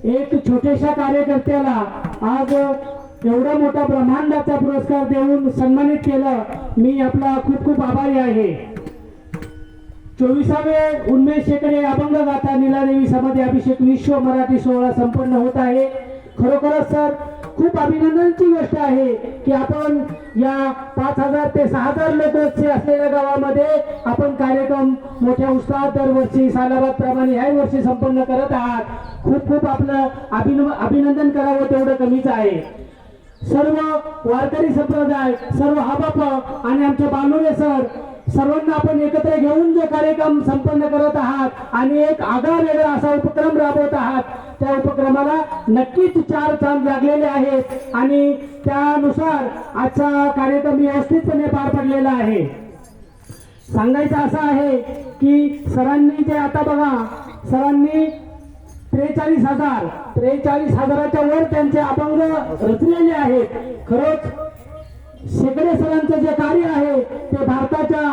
एक छोट्याशा कार्यकर्त्याला आज एवढा मोठा ब्रह्मांडाचा पुरस्कार देऊन सन्मानित केलं, मी आपला खूप खूप आभारी आहे। 24वे उन्मेष शेकडे अभंग गाथा नीलादेवी समाधी अभिषेक विश्व मराठी सोहळा संपन्न होत आहे। खरोखरच सर खूप अभिनंदनाची गोष्ट आहे की आपण या 5000 ते 6000 लोक असलेल्या गावामध्ये आपण कार्यक्रम मोठ्या उत्साहात दरवर्षी सालाबाद प्रमाणे ह्या वर्षी संपन्न करत आहात। खूप खूप आपलं अभिनंदन करावं तेवढं कमीच आहे। सर्व वारकरी संप्रदाय, सर्व हाबाप आणि आमचे बानुले सर सर्वांना आपण एकत्र घेऊन जो कार्यक्रम संपन्न करत आहात आणि एक आगळा वेगळा असा उपक्रम राबवत आहात, त्या उपक्रमाला नक्कीच 4 चांद लागलेले आहेत आणि त्यानुसार आजचा कार्यक्रम व्यवस्थितपणे पार पडलेला आहे। सांगायचं असं आहे की सरांनी जे आता बघा, सरांनी 43,000च्या वर त्यांचे अभंग रचलेले आहेत। खरंच शेकडे सरांचं जे कार्य आहे ते भारताच्या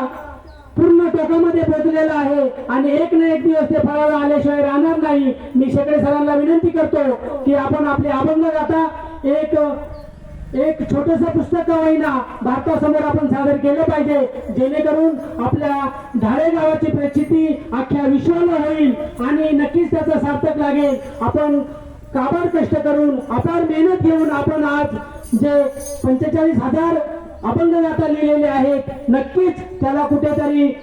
पूर्ण टोकामध्ये पोहोचलेलं आहे आणि एक ना एक दिवस ते फळाला आल्याशिवाय राहणार नाही। मी शेकडे सरांना विनंती करतो की आपण आपले अभंग गाथा एक छोटंसं पुस्तक होईना भारतासमोर आपण सादर केलं पाहिजे, जेणेकरून आपल्या ढाळे गावाची प्रचिती अख्ख्या विश्वाला होईल आणि नक्कीच त्याचं सार्थक लागेल। आपण काबाड कष्ट करून अपार मेहनत घेऊन आपण आज जे 45,000 अभंग गाथा लिहिलेले आहेत, नक्कीच त्याला कुठेतरी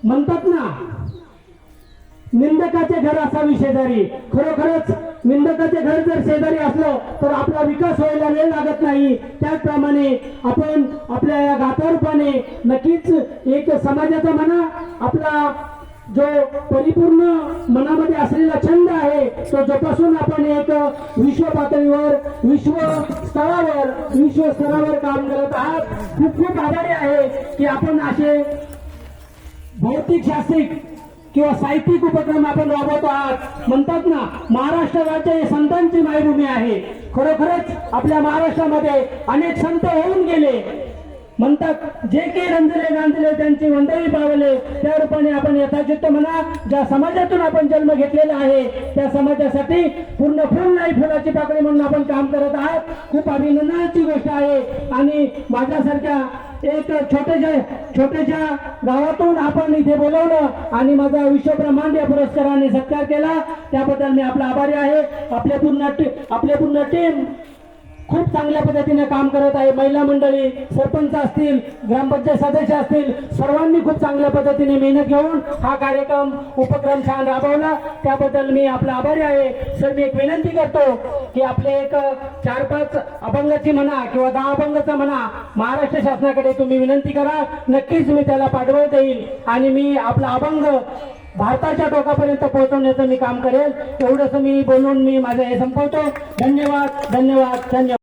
म्हणतात ना, निंदकाचे घर असावी शेजारी। खरोखरच निंदकाचे घर जर शेजारी असलं तर आपला विकास व्हायला वेळ लागत नाही। त्याचप्रमाणे आपण आपल्या या गाथा रूपाने नक्कीच एक समाजाचा म्हणा, आपला जो परिपूर्ण मनामध्ये असलेला छंद आहे तो जोपासून आपण एक विश्व पातळीवर विश्व स्तरावर काम करत आहात। खूप खूप आभारी आहे की आपण असे भौतिक शास्त्रिक किंवा साहित्यिक उपक्रम आपण राबवतो आहात। म्हणतात ना, महाराष्ट्र राज्य हे संतांची मायभूमी आहे। खरोखरच आपल्या महाराष्ट्रामध्ये अनेक संत होऊन गेले। म्हणतात, जे काही रंजले गांजले त्यांची वंदवी पावले, त्या रूपाने आपण यथाचित म्हणा, ज्या समाजातून आपण जन्म घेतलेला आहे त्या समाजासाठी पूर्ण फुल नाही फुलाची पाकळी म्हणून आपण काम करत आहात। खूप अभिनंदनाची गोष्ट आहे आणि माझ्यासारख्या एक छोट्याशा गावातून आपण इथे बोलवलं आणि माझा विश्व ब्रह्मांड या पुरस्काराने सत्कार केला, त्याबद्दल मी आपला आभारी आहे। आपले पूर्ण टीम खूप चांगल्या पद्धतीने काम करत आहे। महिला मंडळी, सरपंच असतील, ग्रामपंचायत सदस्य असतील, सर्वांनी खूप चांगल्या पद्धतीने मेहनत घेऊन हा कार्यक्रम उपक्रम छान राबवला, त्याबद्दल मी आपला आभारी आहे। सर, मी एक विनंती करतो की आपले एक 4-5 अभंगाची म्हणा किंवा 10 अभंगाचा म्हणा महाराष्ट्र शासनाकडे तुम्ही विनंती करा, नक्कीच मी त्याला पाठवून देईल आणि मी आपला अभंग भारताच्या टोकापर्यंत पोहोचवण्याचं मी काम करेल। एवढंच मी बोलून मी माझं हे संपवतो। धन्यवाद धन्यवाद धन्यवाद।